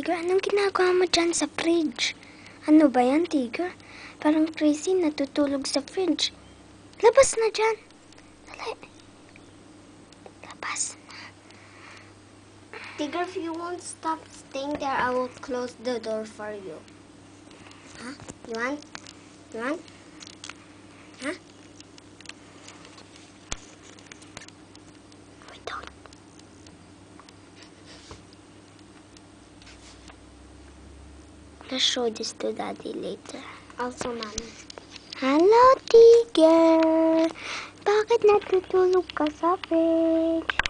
Tigger, anong ginagawa mo dyan sa fridge? Ano ba yan, Tigger? Parang crazy, natutulog sa fridge. Labas na dyan. Dali. Labas na. Tigger, if you won't stop staying there, I will close the door for you. Huh? You want? You want? Huh? We don't. Let's show this to Daddy later. Also, Mommy. Hello, Tigger. Bakit natutulog ka sa fridge?